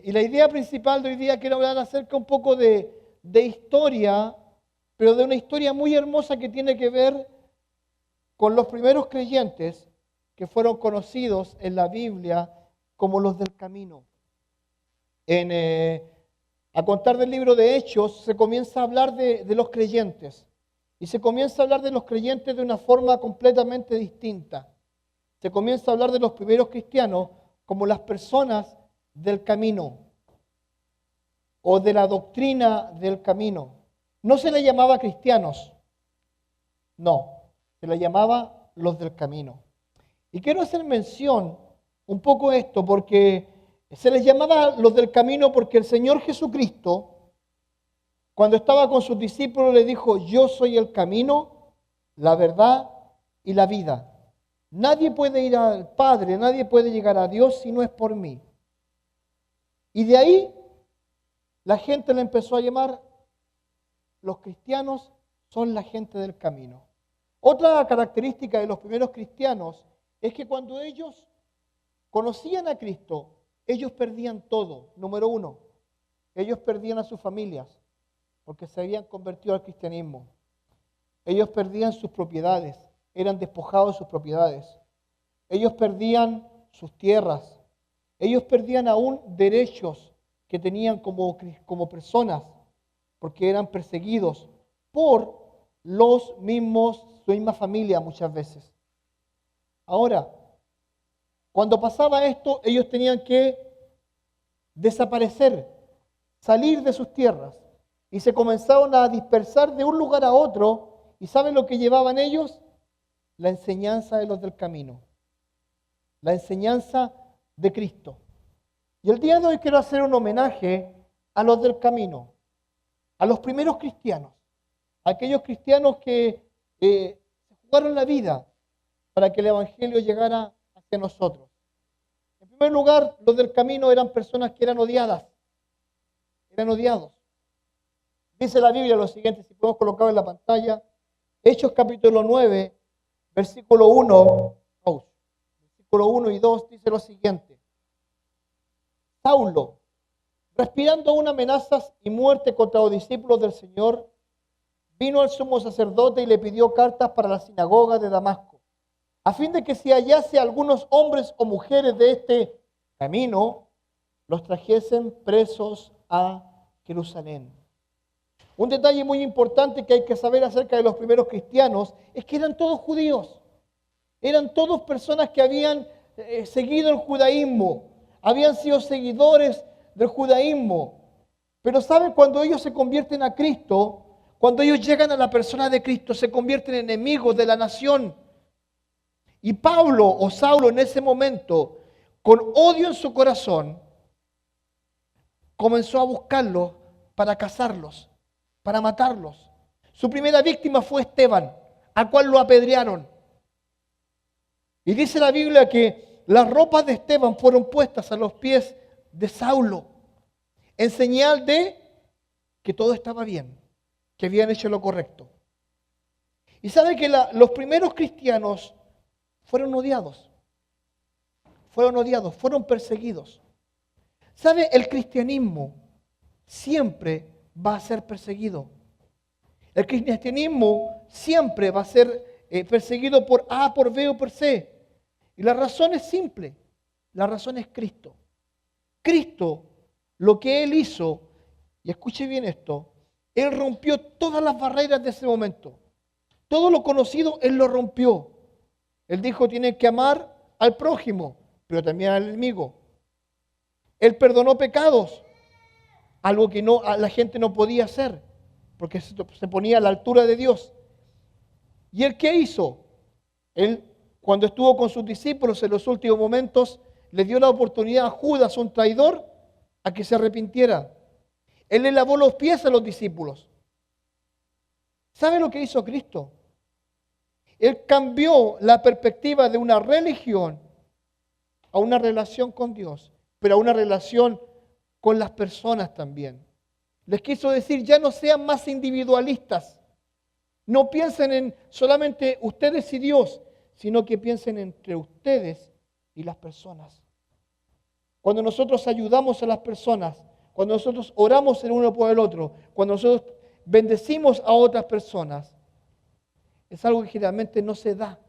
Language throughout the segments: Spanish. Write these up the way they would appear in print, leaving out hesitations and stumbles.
Y la idea principal de hoy día quiero hablar acerca un poco de historia, pero de una historia muy hermosa que tiene que ver con los primeros creyentes que fueron conocidos en la Biblia como los del camino. A contar del libro de Hechos se comienza a hablar de los creyentes y se comienza a hablar de los creyentes de una forma completamente distinta. Se comienza a hablar de los primeros cristianos como las personas del camino o de la doctrina del camino. No se les llamaba cristianos, no, se les llamaba los del camino. Y quiero hacer mención un poco de esto porque se les llamaba los del camino porque el Señor Jesucristo, cuando estaba con sus discípulos, le dijo: yo soy el camino, la verdad y la vida. Nadie puede ir al Padre, nadie puede llegar a Dios si no es por mí. Y de ahí la gente le empezó a llamar: los cristianos son la gente del camino. Otra característica de los primeros cristianos es que cuando ellos conocían a Cristo, ellos perdían todo. Número uno, ellos perdían a sus familias porque se habían convertido al cristianismo. Ellos perdían sus propiedades, eran despojados de sus propiedades. Ellos perdían sus tierras. Ellos perdían aún derechos que tenían como personas porque eran perseguidos por su misma familia muchas veces. Ahora, cuando pasaba esto, ellos tenían que desaparecer, salir de sus tierras y se comenzaron a dispersar de un lugar a otro. ¿Y saben lo que llevaban ellos? La enseñanza de los del camino, la enseñanza de Cristo. Y el día de hoy quiero hacer un homenaje a los del camino, a los primeros cristianos, a aquellos cristianos que se jugaron la vida para que el Evangelio llegara hacia nosotros. En primer lugar, los del camino eran personas que eran odiadas, eran odiados. Dice la Biblia lo siguiente, si podemos colocarlo en la pantalla, Hechos capítulo 9, versículo 1 y 2, dice lo siguiente: Saulo, respirando aún amenazas y muerte contra los discípulos del Señor, vino al sumo sacerdote y le pidió cartas para la sinagoga de Damasco, a fin de que si hallase algunos hombres o mujeres de este camino, los trajesen presos a Jerusalén. Un detalle muy importante que hay que saber acerca de los primeros cristianos es que eran todos judíos. Eran todos personas que habían seguido el judaísmo, habían sido seguidores del judaísmo. Pero ¿saben? Cuando ellos se convierten a Cristo, cuando ellos llegan a la persona de Cristo, se convierten en enemigos de la nación. Y Saulo en ese momento, con odio en su corazón, comenzó a buscarlos para cazarlos, para matarlos. Su primera víctima fue Esteban, al cual lo apedrearon. Y dice la Biblia que las ropas de Esteban fueron puestas a los pies de Saulo, en señal de que todo estaba bien, que habían hecho lo correcto. Y sabe que los primeros cristianos fueron odiados, fueron perseguidos. ¿Sabe? El cristianismo siempre va a ser perseguido. El cristianismo siempre va a ser perseguido por A, por B o por C. Y la razón es simple, la razón es Cristo. Cristo, lo que Él hizo, y escuche bien esto, Él rompió todas las barreras de ese momento. Todo lo conocido Él lo rompió. Él dijo: tienen que amar al prójimo, pero también al enemigo. Él perdonó pecados, algo que la gente no podía hacer, porque se ponía a la altura de Dios. ¿Y Él qué hizo? Él, cuando estuvo con sus discípulos en los últimos momentos, le dio la oportunidad a Judas, un traidor, a que se arrepintiera. Él le lavó los pies a los discípulos. ¿Sabe lo que hizo Cristo? Él cambió la perspectiva de una religión a una relación con Dios, pero a una relación con las personas también. Les quiso decir, ya no sean más individualistas. No piensen en solamente ustedes y Dios, sino que piensen entre ustedes y las personas. Cuando nosotros ayudamos a las personas, cuando nosotros oramos el uno por el otro, cuando nosotros bendecimos a otras personas, es algo que generalmente no se da,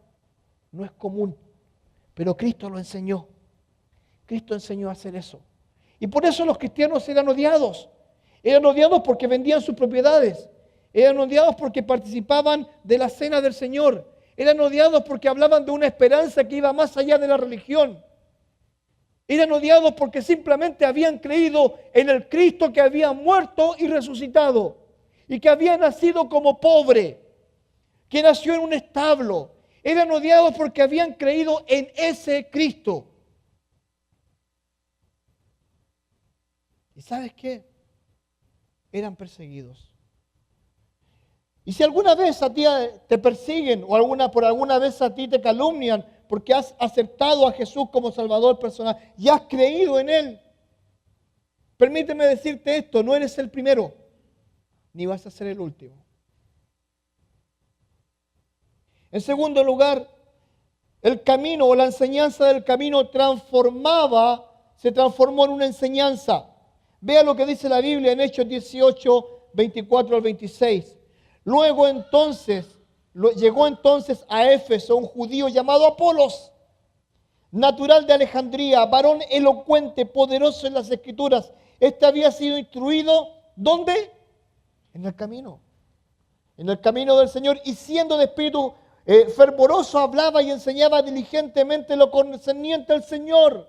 no es común, pero Cristo lo enseñó. Cristo enseñó a hacer eso. Y por eso los cristianos eran odiados. Eran odiados porque vendían sus propiedades. Eran odiados porque participaban de la cena del Señor. Eran odiados porque hablaban de una esperanza que iba más allá de la religión. Eran odiados porque simplemente habían creído en el Cristo que había muerto y resucitado. Y que había nacido como pobre. Que nació en un establo. Eran odiados porque habían creído en ese Cristo. ¿Y sabes qué? Eran perseguidos. Y si alguna vez a ti te persiguen o por alguna vez a ti te calumnian porque has aceptado a Jesús como Salvador personal y has creído en Él, permíteme decirte esto, no eres el primero, ni vas a ser el último. En segundo lugar, el camino o la enseñanza del camino se transformó en una enseñanza. Vea lo que dice la Biblia en Hechos 18, 24 al 26. Llegó entonces a Éfeso un judío llamado Apolos, natural de Alejandría, varón elocuente, poderoso en las Escrituras. Este había sido instruido, ¿dónde? En el camino del Señor, y siendo de espíritu fervoroso, hablaba y enseñaba diligentemente lo concerniente al Señor.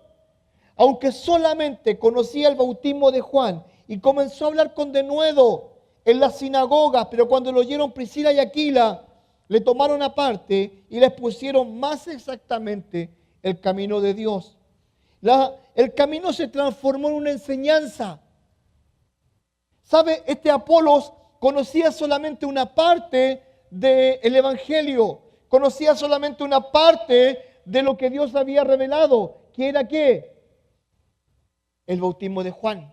Aunque solamente conocía el bautismo de Juan, y comenzó a hablar con denuedo en las sinagogas, pero cuando lo oyeron Priscila y Aquila, le tomaron aparte y les pusieron más exactamente el camino de Dios. El camino se transformó en una enseñanza. ¿Sabe? Este Apolos conocía solamente una parte del Evangelio, conocía solamente una parte de lo que Dios había revelado, que era ¿qué? El bautismo de Juan.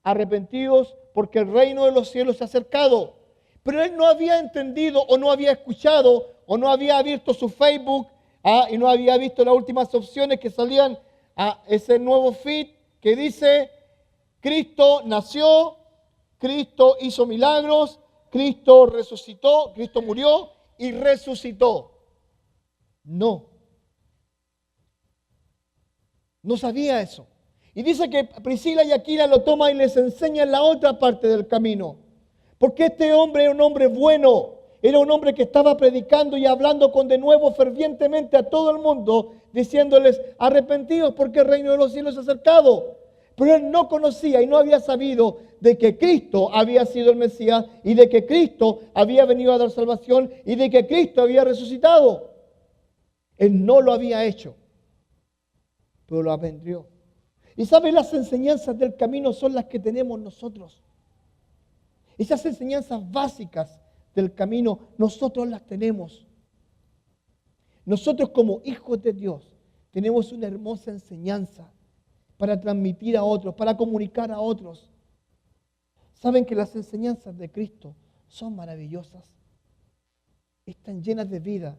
Arrepentidos porque el reino de los cielos se ha acercado. Pero él no había entendido o no había escuchado o no había visto su Facebook y no había visto las últimas opciones que salían a ese nuevo feed que dice Cristo nació, Cristo hizo milagros, Cristo resucitó, Cristo murió y resucitó. No sabía eso. Y dice que Priscila y Aquila lo toman y les enseñan la otra parte del camino. Porque este hombre era un hombre bueno, era un hombre que estaba predicando y hablando con denuedo fervientemente a todo el mundo, diciéndoles, arrepentidos porque el reino de los cielos se ha acercado. Pero él no conocía y no había sabido de que Cristo había sido el Mesías y de que Cristo había venido a dar salvación y de que Cristo había resucitado. Él no lo había hecho, pero lo aprendió. Y ¿sabes? Las enseñanzas del camino son las que tenemos nosotros. Esas enseñanzas básicas del camino, nosotros las tenemos. Nosotros como hijos de Dios tenemos una hermosa enseñanza para transmitir a otros, para comunicar a otros. ¿Saben que las enseñanzas de Cristo son maravillosas? Están llenas de vida.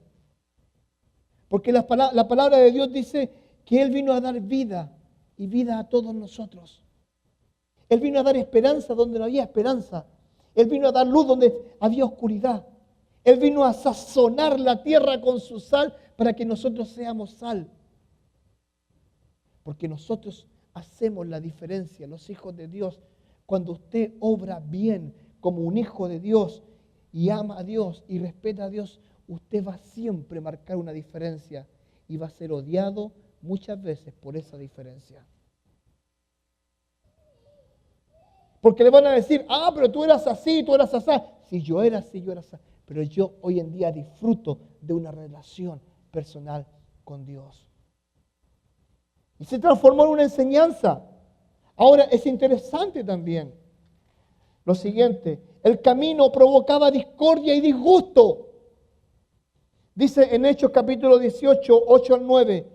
Porque la palabra de Dios dice que Él vino a dar vida y vida a todos nosotros. Él vino a dar esperanza donde no había esperanza. Él vino a dar luz donde había oscuridad. Él vino a sazonar la tierra con su sal para que nosotros seamos sal. Porque nosotros hacemos la diferencia, los hijos de Dios. Cuando usted obra bien como un hijo de Dios y ama a Dios y respeta a Dios, usted va siempre a marcar una diferencia y va a ser odiado muchas veces por esa diferencia. Porque le van a decir, pero tú eras así, tú eras así. Si yo era así, yo era así. Pero yo hoy en día disfruto de una relación personal con Dios. Y se transformó en una enseñanza. Ahora es interesante también lo siguiente. El camino provocaba discordia y disgusto. Dice en Hechos capítulo 18, 8 al 9.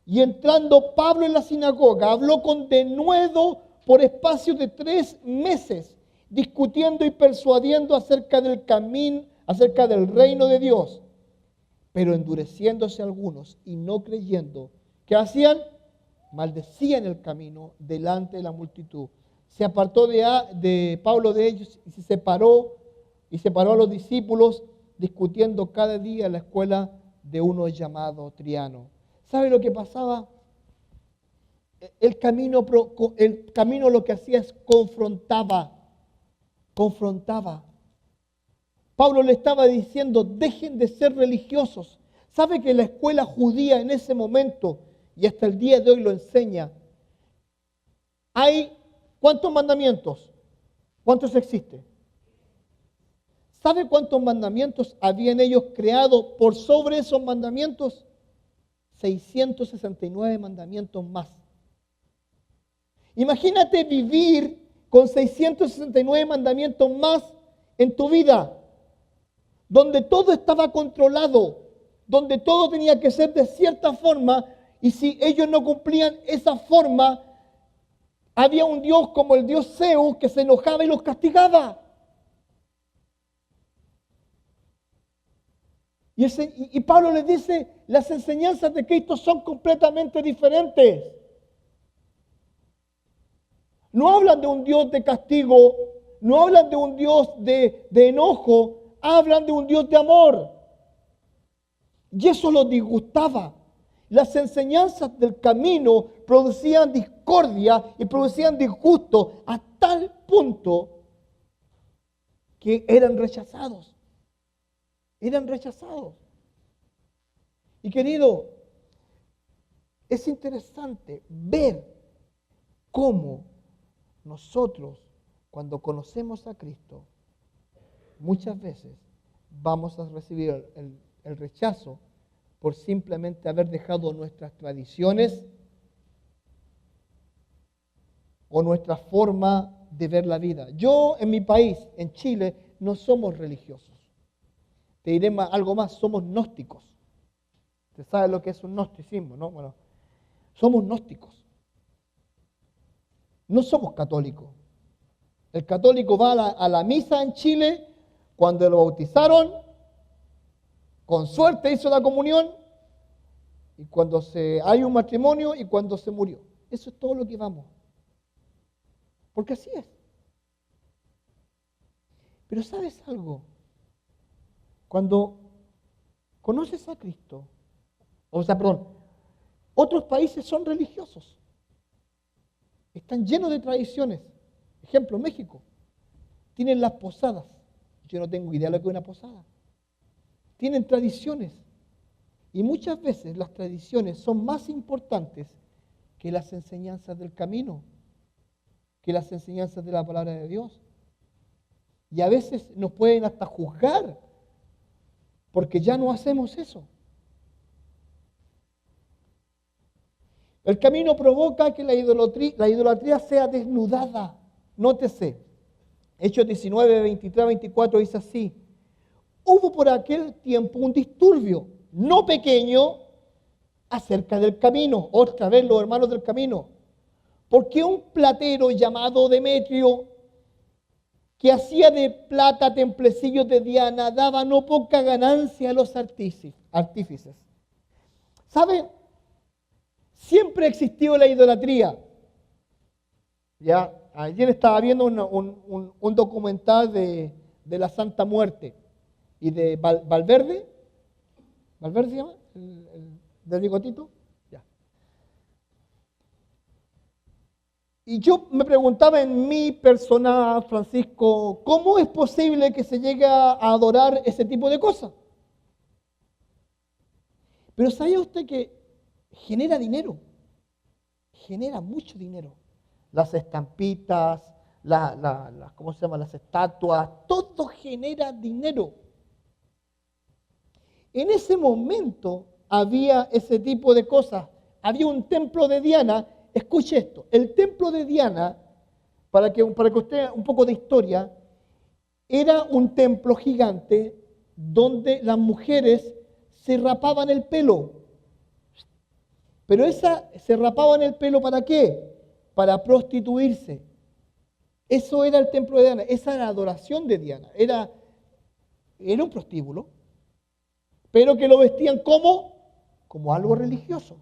Y entrando Pablo en la sinagoga, habló con denuedo por espacio de 3 meses, discutiendo y persuadiendo acerca del camino, acerca del reino de Dios, pero endureciéndose algunos y no creyendo. ¿Qué hacían? Maldecían el camino delante de la multitud. Se apartó de Pablo de ellos y se separó a los discípulos, discutiendo cada día en la escuela de uno llamado Triano. ¿Sabe lo que pasaba? El camino lo que hacía es confrontaba. Pablo le estaba diciendo, dejen de ser religiosos. ¿Sabe que la escuela judía en ese momento, y hasta el día de hoy lo enseña, hay ¿cuántos mandamientos? ¿Cuántos existen? ¿Sabe cuántos mandamientos habían ellos creado por sobre esos mandamientos? 669 mandamientos más. Imagínate vivir con 669 mandamientos más en tu vida, donde todo estaba controlado, donde todo tenía que ser de cierta forma, y si ellos no cumplían esa forma, había un Dios como el Dios Zeus que se enojaba y los castigaba. Y Pablo les dice, las enseñanzas de Cristo son completamente diferentes. No hablan de un Dios de castigo, no hablan de un Dios de enojo, hablan de un Dios de amor. Y eso los disgustaba. Las enseñanzas del camino producían discordia y producían disgusto a tal punto que eran rechazados. Eran rechazados. Y querido, es interesante ver cómo nosotros, cuando conocemos a Cristo, muchas veces vamos a recibir el rechazo por simplemente haber dejado nuestras tradiciones o nuestra forma de ver la vida. Yo en mi país, en Chile, no somos religiosos. Te diré algo más, somos gnósticos. Usted sabe lo que es un gnosticismo, ¿no? Bueno, somos gnósticos. No somos católicos. El católico va a la misa en Chile cuando lo bautizaron, con suerte hizo la comunión, y cuando hay un matrimonio y cuando se murió. Eso es todo lo que vamos. Porque así es. Pero ¿sabes algo? Cuando conoces a Cristo, otros países son religiosos. Están llenos de tradiciones. Ejemplo, México. Tienen las posadas. Yo no tengo idea de lo que es una posada. Tienen tradiciones. Y muchas veces las tradiciones son más importantes que las enseñanzas del camino, que las enseñanzas de la palabra de Dios. Y a veces nos pueden hasta juzgar porque ya no hacemos eso. El camino provoca que la idolatría sea desnudada. Nótese, Hechos 19, 23, 24 dice así: hubo por aquel tiempo un disturbio, no pequeño, acerca del camino. Otra vez los hermanos del camino. Porque un platero llamado Demetrio, que hacía de plata templecillos de Diana, daba no poca ganancia a los artífices. ¿Sabe? Siempre ha existido la idolatría. Ya, ayer estaba viendo un documental de la Santa Muerte y de Valverde. ¿Valverde se llama? ¿El del bigotito? Ya. Y yo me preguntaba en mi persona, Francisco, ¿cómo es posible que se llegue a adorar ese tipo de cosas? Pero ¿sabía usted que genera dinero? Genera mucho dinero. Las estampitas, ¿cómo se llama? Las estatuas, todo genera dinero. En ese momento había ese tipo de cosas. Había un templo de Diana. Escuche esto, el templo de Diana, para que usted un poco de historia, era un templo gigante donde las mujeres se rapaban el pelo. Pero se rapaban el pelo ¿para qué? Para prostituirse. Eso era el templo de Diana, esa era la adoración de Diana. Era un prostíbulo, pero que lo vestían como algo religioso.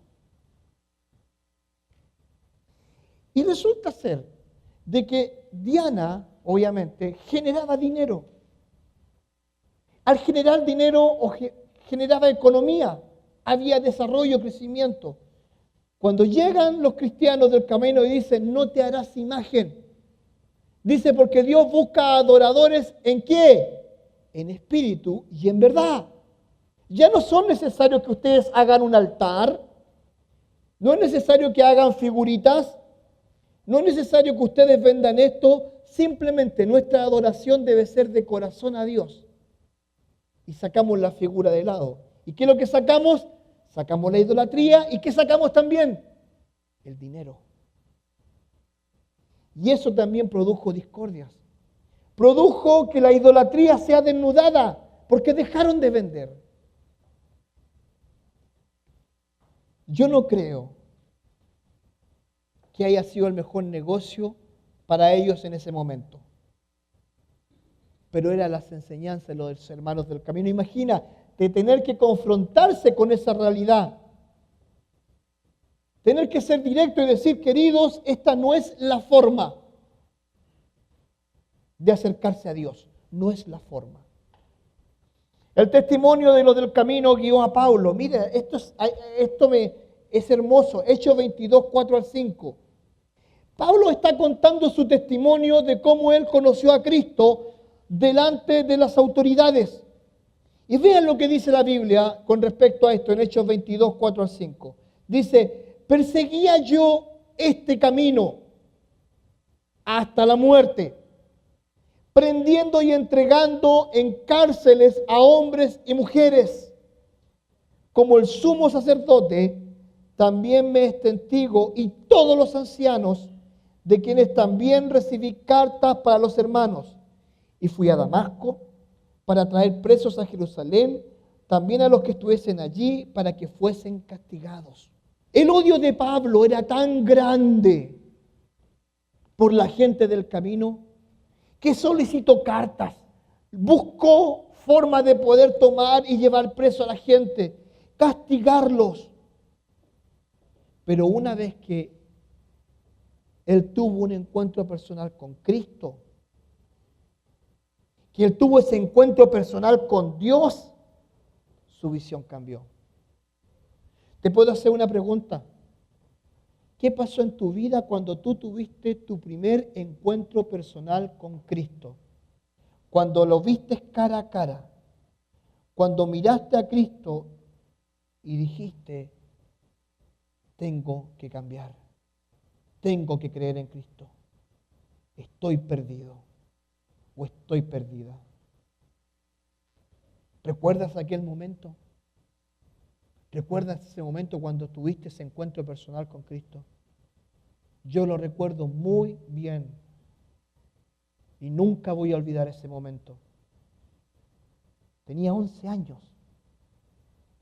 Y resulta ser de que Diana, obviamente, generaba dinero. Al generar dinero generaba economía, había desarrollo, crecimiento. Cuando llegan los cristianos del camino y dicen, no te harás imagen, dice, porque Dios busca adoradores, ¿en qué? En espíritu y en verdad. Ya no son necesarios que ustedes hagan un altar, no es necesario que hagan figuritas, no es necesario que ustedes vendan esto, simplemente nuestra adoración debe ser de corazón a Dios. Y sacamos la figura de lado. ¿Y qué es lo que sacamos? Sacamos la idolatría. ¿Y qué sacamos también? El dinero. Y eso también produjo discordias. Produjo que la idolatría sea desnudada, porque dejaron de vender. Yo no creo que haya sido el mejor negocio para ellos en ese momento. Pero eran las enseñanzas de los hermanos del camino. Imagina de tener que confrontarse con esa realidad. Tener que ser directo y decir, queridos, esta no es la forma de acercarse a Dios. No es la forma. El testimonio de los del camino guió a Pablo. Mira, esto es hermoso. Hechos 22, 4 al 5. Pablo está contando su testimonio de cómo él conoció a Cristo delante de las autoridades. Y vean lo que dice la Biblia con respecto a esto en Hechos 22, 4 al 5. Dice, perseguía yo este camino hasta la muerte, prendiendo y entregando en cárceles a hombres y mujeres. Como el sumo sacerdote, también me es testigo y todos los ancianos, de quienes también recibí cartas para los hermanos. Y fui a Damasco para traer presos a Jerusalén, también a los que estuviesen allí, para que fuesen castigados. El odio de Pablo era tan grande por la gente del camino, que solicitó cartas, buscó forma de poder tomar y llevar preso a la gente, castigarlos. Pero una vez que él tuvo un encuentro personal con Cristo, que él tuvo ese encuentro personal con Dios, su visión cambió. Te puedo hacer una pregunta. ¿Qué pasó en tu vida cuando tú tuviste tu primer encuentro personal con Cristo? Cuando lo viste cara a cara, cuando miraste a Cristo y dijiste, tengo que cambiar, tengo que creer en Cristo, estoy perdido o estoy perdida. ¿Recuerdas aquel momento? ¿Recuerdas ese momento cuando tuviste ese encuentro personal con Cristo? Yo lo recuerdo muy bien y nunca voy a olvidar ese momento. Tenía 11 años,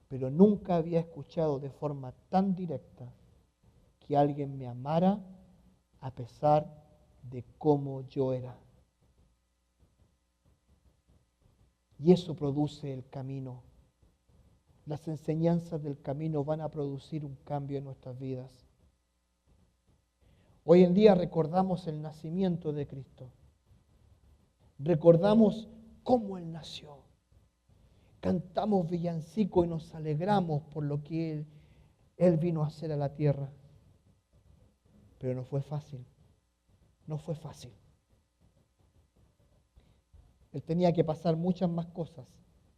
pero nunca había escuchado de forma tan directa que alguien me amara a pesar de cómo yo era. Y eso produce el camino. Las enseñanzas del camino van a producir un cambio en nuestras vidas. Hoy en día recordamos el nacimiento de Cristo. Recordamos cómo Él nació. Cantamos villancicos y nos alegramos por lo que Él vino a hacer a la tierra. Pero no fue fácil. No fue fácil. Él tenía que pasar muchas más cosas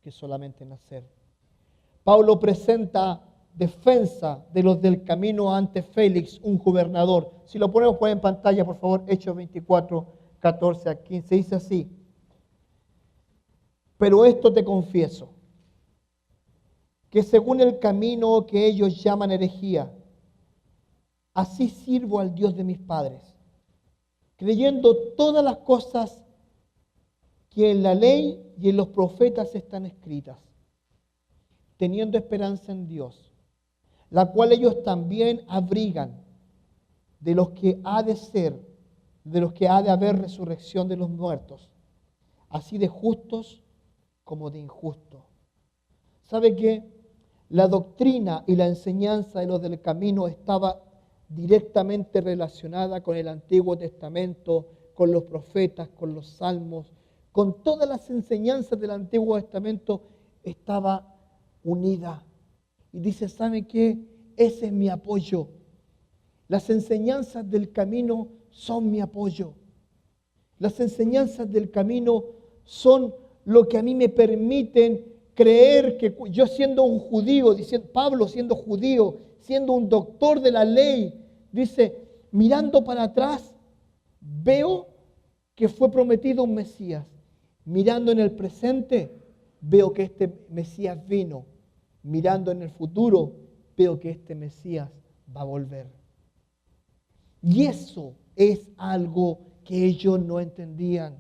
que solamente nacer. Pablo presenta defensa de los del camino ante Félix, un gobernador. Si lo ponemos por en pantalla, por favor, Hechos 24, 14 a 15, dice así. Pero esto te confieso, que según el camino que ellos llaman herejía, así sirvo al Dios de mis padres, creyendo todas las cosas que en la ley y en los profetas están escritas, teniendo esperanza en Dios, la cual ellos también abrigan, de los que ha de ser de los que ha de haber resurrección de los muertos, así de justos como de injustos. ¿Sabe qué? La doctrina y la enseñanza de los del camino estaba directamente relacionada con el Antiguo Testamento, con los profetas, con los salmos, con todas las enseñanzas del Antiguo Testamento estaba unida. Y dice, ¿sabe qué? Ese es mi apoyo. Las enseñanzas del camino son mi apoyo. Las enseñanzas del camino son lo que a mí me permiten creer que yo siendo un judío, dice Pablo siendo judío, siendo un doctor de la ley, dice, mirando para atrás, veo que fue prometido un Mesías. Mirando en el presente, veo que este Mesías vino. Mirando en el futuro, veo que este Mesías va a volver. Y eso es algo que ellos no entendían.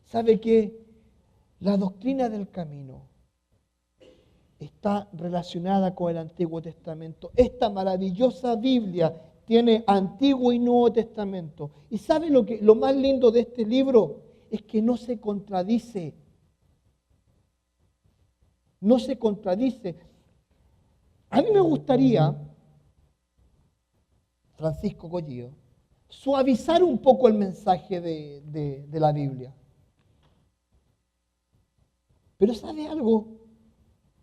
¿Sabe qué? La doctrina del camino está relacionada con el Antiguo Testamento. Esta maravillosa Biblia tiene Antiguo y Nuevo Testamento. ¿Y sabe lo más lindo de este libro? Es que no se contradice. No se contradice. A mí me gustaría, Francisco Collío, suavizar un poco el mensaje de la Biblia. Pero ¿sabe algo?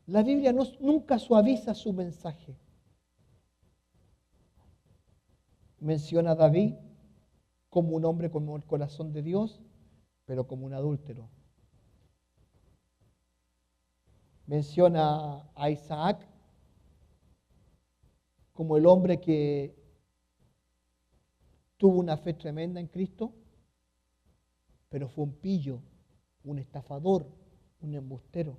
La Biblia nunca suaviza su mensaje. Menciona a David como un hombre con el corazón de Dios, pero como un adúltero. Menciona a Isaac como el hombre que tuvo una fe tremenda en Cristo, pero fue un pillo, un estafador, un embustero.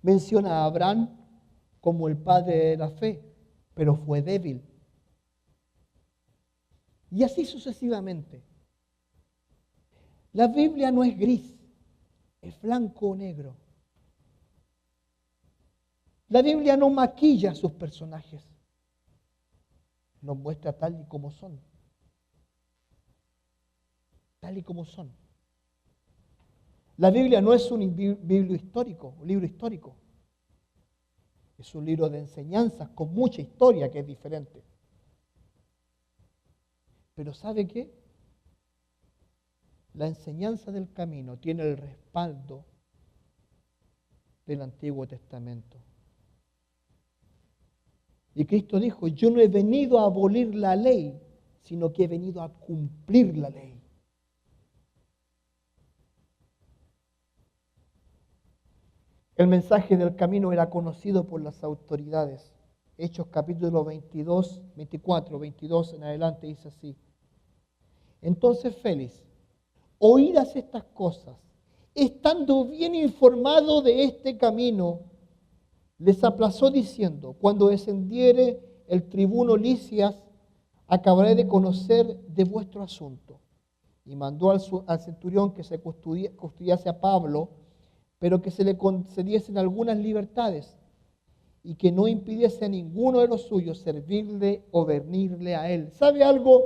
Menciona a Abraham como el padre de la fe, pero fue débil. Y así sucesivamente. La Biblia no es gris, es blanco o negro. La Biblia no maquilla a sus personajes, los muestra tal y como son. Tal y como son. La Biblia no es un libro histórico. Es un libro de enseñanzas con mucha historia que es diferente. Pero ¿sabe qué? La enseñanza del camino tiene el respaldo del Antiguo Testamento. Y Cristo dijo, yo no he venido a abolir la ley, sino que he venido a cumplir la ley. El mensaje del camino era conocido por las autoridades. Hechos capítulo 24, 22 en adelante dice así. Entonces Félix, oídas estas cosas, estando bien informado de este camino, les aplazó diciendo, cuando descendiere el tribuno Lisias, acabaré de conocer de vuestro asunto. Y mandó al centurión que se custodiase a Pablo, pero que se le concediesen algunas libertades y que no impidiese a ninguno de los suyos servirle o venirle a él. ¿Sabe algo?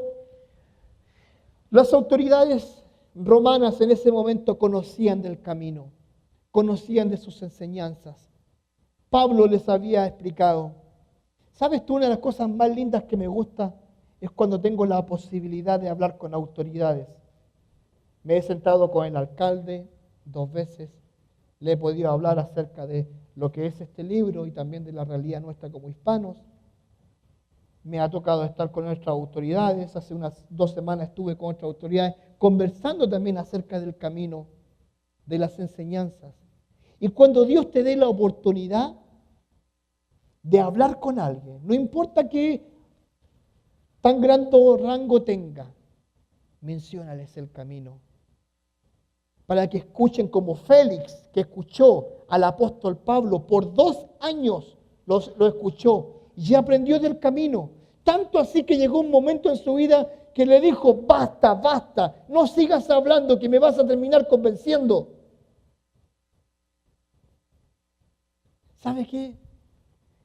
Las autoridades romanas en ese momento conocían del camino, conocían de sus enseñanzas. Pablo les había explicado. ¿Sabes tú? Una de las cosas más lindas que me gusta es cuando tengo la posibilidad de hablar con autoridades. Me he sentado con el alcalde 2 veces. Le he podido hablar acerca de lo que es este libro y también de la realidad nuestra como hispanos. Me ha tocado estar con nuestras autoridades. Hace unas 2 semanas estuve con nuestras autoridades conversando también acerca del camino, de las enseñanzas. Y cuando Dios te dé la oportunidad de hablar con alguien, no importa qué tan grande rango tenga, menciónales el camino. Para que escuchen como Félix, que escuchó al apóstol Pablo por 2 años, lo escuchó y aprendió del camino. Tanto así que llegó un momento en su vida que le dijo, basta, basta, no sigas hablando que me vas a terminar convenciendo. ¿Sabe qué?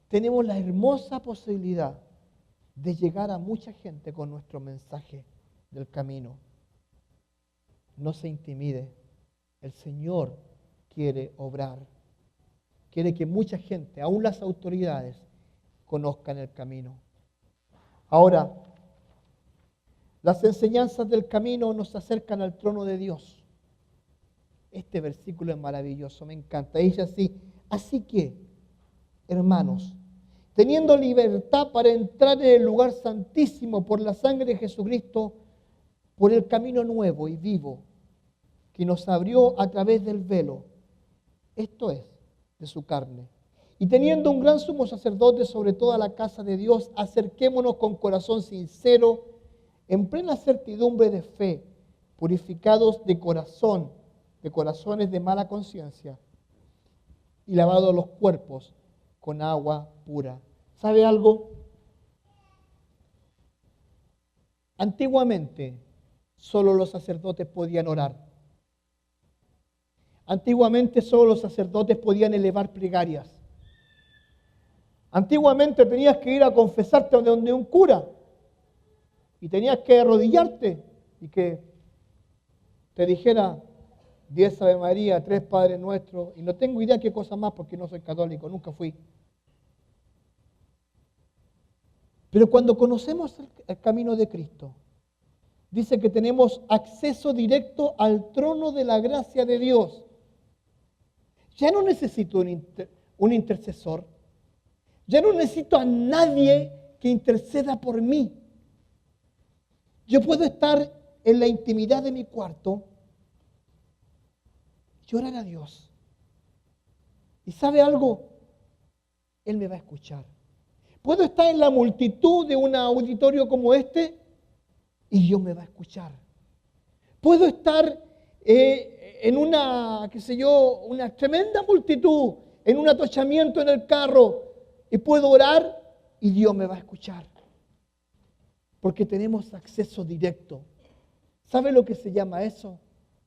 Tenemos la hermosa posibilidad de llegar a mucha gente con nuestro mensaje del camino. No se intimide. El Señor quiere obrar. Quiere que mucha gente, aún las autoridades, conozcan el camino. Ahora, las enseñanzas del camino nos acercan al trono de Dios. Este versículo es maravilloso, me encanta. Dice así que, hermanos, teniendo libertad para entrar en el lugar santísimo por la sangre de Jesucristo, por el camino nuevo y vivo que nos abrió a través del velo, esto es, de su carne. Y teniendo un gran sumo sacerdote sobre toda la casa de Dios, acerquémonos con corazón sincero, en plena certidumbre de fe, purificados de corazones de mala conciencia, y lavados los cuerpos con agua pura. ¿Sabe algo? Antiguamente, solo los sacerdotes podían orar. Antiguamente, solo los sacerdotes podían elevar plegarias. Antiguamente tenías que ir a confesarte donde un cura y tenías que arrodillarte y que te dijera 10 Ave María, 3 Padre Nuestro, y no tengo idea qué cosa más porque no soy católico, nunca fui. Pero cuando conocemos el camino de Cristo, dice que tenemos acceso directo al trono de la gracia de Dios. Ya no necesito un intercesor. Ya no necesito a nadie que interceda por mí. Yo puedo estar en la intimidad de mi cuarto y orar a Dios. ¿Y sabe algo? Él me va a escuchar. Puedo estar en la multitud de un auditorio como este y Dios me va a escuchar. Puedo estar en una tremenda multitud, en un atochamiento en el carro, y puedo orar y Dios me va a escuchar. Porque tenemos acceso directo. ¿Sabe lo que se llama eso?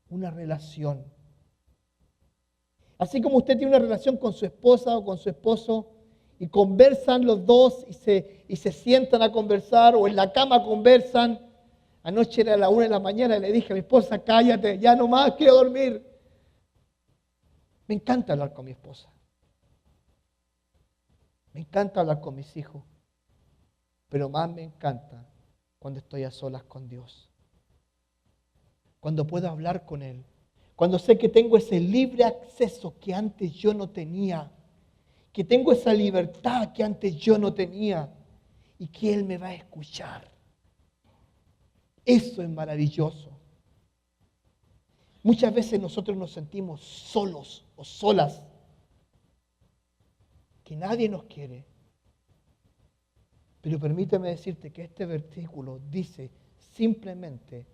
Una relación. Así como usted tiene una relación con su esposa o con su esposo y conversan los dos y se sientan a conversar o en la cama conversan. Anoche era la 1 de la mañana y le dije a mi esposa, cállate, ya no más, quiero dormir. Me encanta hablar con mi esposa. Me encanta hablar con mis hijos. Pero más me encanta cuando estoy a solas con Dios. Cuando puedo hablar con Él. Cuando sé que tengo ese libre acceso que antes yo no tenía. Que tengo esa libertad que antes yo no tenía. Y que Él me va a escuchar. Eso es maravilloso. Muchas veces nosotros nos sentimos solos o solas. Que nadie nos quiere. Pero permíteme decirte que este versículo dice simplemente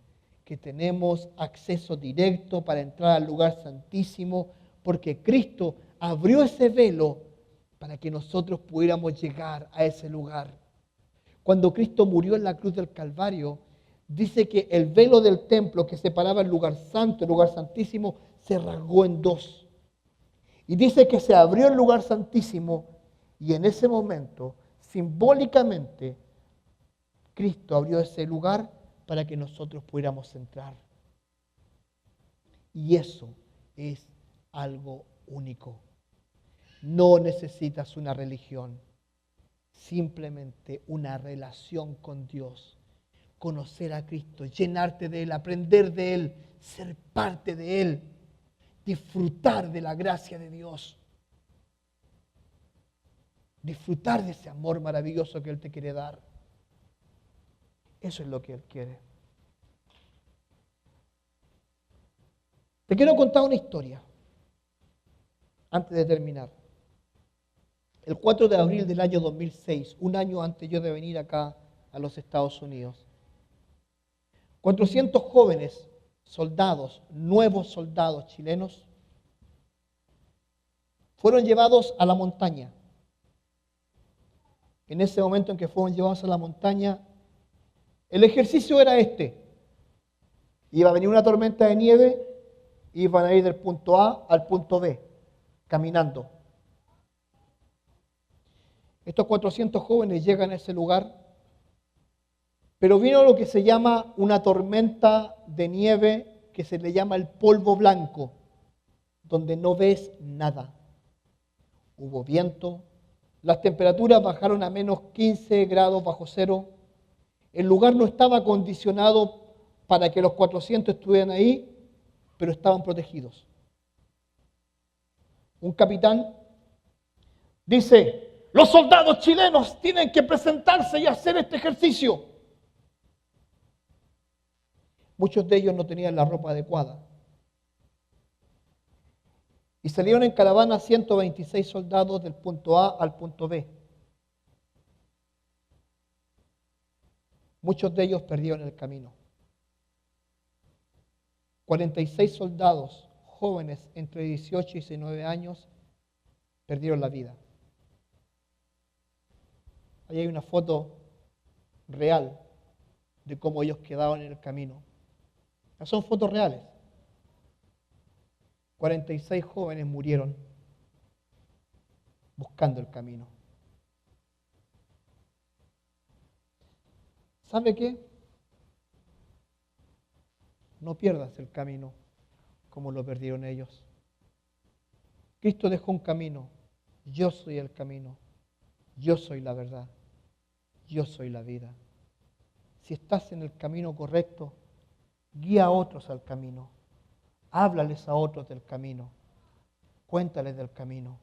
que tenemos acceso directo para entrar al lugar santísimo porque Cristo abrió ese velo para que nosotros pudiéramos llegar a ese lugar. Cuando Cristo murió en la cruz del Calvario, dice que el velo del templo que separaba el lugar santo, el lugar santísimo, se rasgó en dos. Y dice que se abrió el lugar santísimo y en ese momento, simbólicamente, Cristo abrió ese lugar para que nosotros pudiéramos entrar. Y eso es algo único. No necesitas una religión, simplemente una relación con Dios. Conocer a Cristo, llenarte de Él, aprender de Él, ser parte de Él, disfrutar de la gracia de Dios, disfrutar de ese amor maravilloso que Él te quiere dar. Eso es lo que Él quiere. Te quiero contar una historia antes de terminar. El 4 de abril del año 2006, un año antes yo de venir acá a los Estados Unidos, 400 jóvenes soldados, nuevos soldados chilenos, fueron llevados a la montaña. En ese momento en que fueron llevados a la montaña, el ejercicio era este. Iba a venir una tormenta de nieve, iban a ir del punto A al punto B, caminando. Estos 400 jóvenes llegan a ese lugar, Pero vino lo que se llama una tormenta de nieve, que se le llama el polvo blanco, donde no ves nada. Hubo viento, las temperaturas bajaron a menos 15 grados bajo cero. El lugar no estaba acondicionado para que los 400 estuvieran ahí, pero estaban protegidos. Un capitán dice: los soldados chilenos tienen que presentarse y hacer este ejercicio. Muchos de ellos no tenían la ropa adecuada. Y salieron en caravana 126 soldados del punto A al punto B. Muchos de ellos perdieron el camino. 46 soldados jóvenes entre 18 y 19 años perdieron la vida. Ahí hay una foto real de cómo ellos quedaron en el camino. Son fotos reales. 46 jóvenes murieron buscando el camino. ¿Sabe qué? No pierdas el camino como lo perdieron ellos. Cristo dejó un camino. Yo soy el camino. Yo soy la verdad. Yo soy la vida. Si estás en el camino correcto, guía a otros al camino. Háblales a otros del camino. Cuéntales del camino.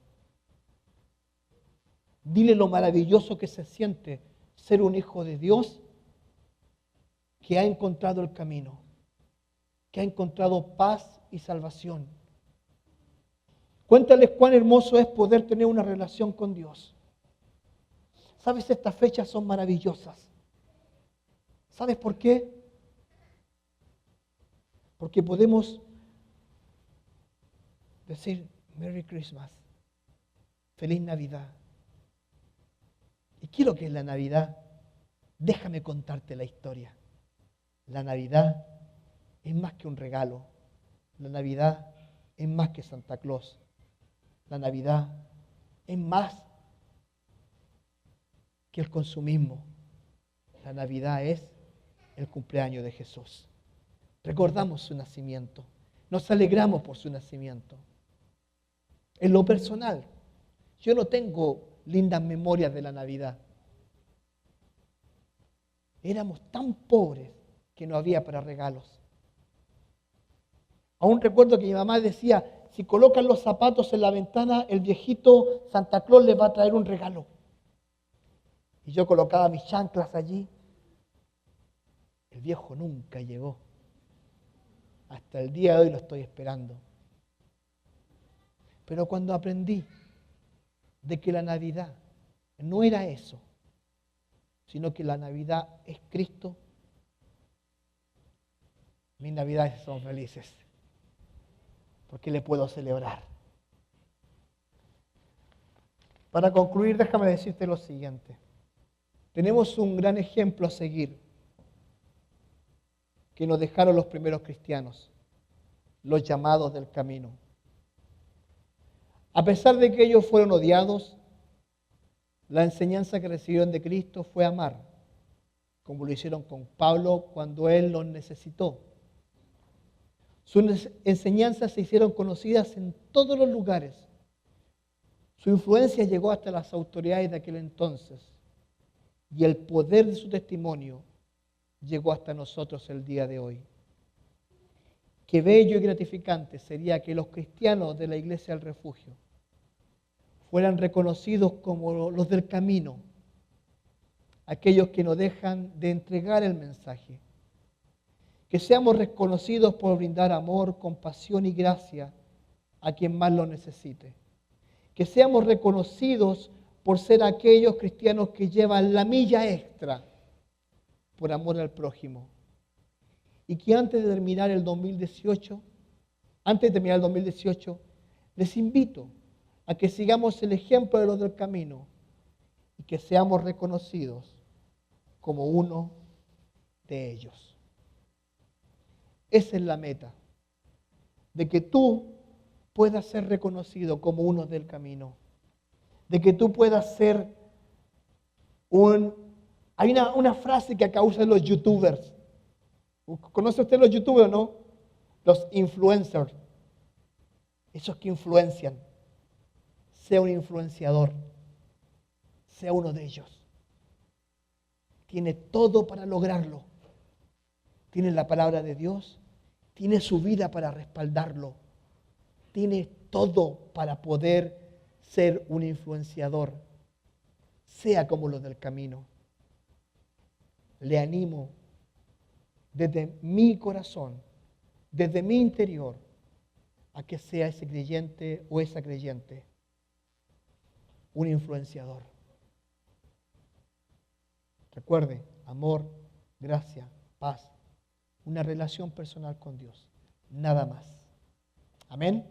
Dile lo maravilloso que se siente ser un hijo de Dios que ha encontrado el camino, que ha encontrado paz y salvación. Cuéntales cuán hermoso es poder tener una relación con Dios. ¿Sabes? Estas fechas son maravillosas. ¿Sabes por qué? Porque podemos decir Merry Christmas, Feliz Navidad. ¿Y qué es lo que es la Navidad? Déjame contarte la historia. La Navidad es más que un regalo. La Navidad es más que Santa Claus. La Navidad es más que el consumismo. La Navidad es el cumpleaños de Jesús. Recordamos su nacimiento. Nos alegramos por su nacimiento. En lo personal, yo no tengo lindas memorias de la Navidad. Éramos tan pobres que no había para regalos. Aún recuerdo que mi mamá decía: si colocan los zapatos en la ventana, el viejito Santa Claus les va a traer un regalo. Y yo colocaba mis chanclas allí. El viejo nunca llegó. Hasta el día de hoy lo estoy esperando. Pero cuando aprendí de que la Navidad no era eso, sino que la Navidad es Cristo, mis Navidades son felices, porque le puedo celebrar. Para concluir, déjame decirte lo siguiente. Tenemos un gran ejemplo a seguir que nos dejaron los primeros cristianos, los llamados del camino. A pesar de que ellos fueron odiados, la enseñanza que recibieron de Cristo fue amar, como lo hicieron con Pablo cuando él los necesitó. Sus enseñanzas se hicieron conocidas en todos los lugares. Su influencia llegó hasta las autoridades de aquel entonces y el poder de su testimonio llegó hasta nosotros el día de hoy. Qué bello y gratificante sería que los cristianos de la Iglesia del Refugio fueran reconocidos como los del camino, aquellos que no dejan de entregar el mensaje. Que seamos reconocidos por brindar amor, compasión y gracia a quien más lo necesite. Que seamos reconocidos por ser aquellos cristianos que llevan la milla extra por amor al prójimo. Y que antes de terminar el 2018, les invito a que sigamos el ejemplo de los del camino y que seamos reconocidos como uno de ellos. Esa es la meta, de que tú puedas ser reconocido como uno del camino, de que tú puedas ser un Hay una frase que acá usan los youtubers. ¿Conoce usted los youtubers o no? Los influencers. Esos que influencian. Sea un influenciador. Sea uno de ellos. Tiene todo para lograrlo. Tiene la palabra de Dios. Tiene su vida para respaldarlo. Tiene todo para poder ser un influenciador. Sea como los del camino. Le animo desde mi corazón, desde mi interior, a que sea ese creyente o esa creyente un influenciador. Recuerde, amor, gracia, paz, una relación personal con Dios, nada más. Amén.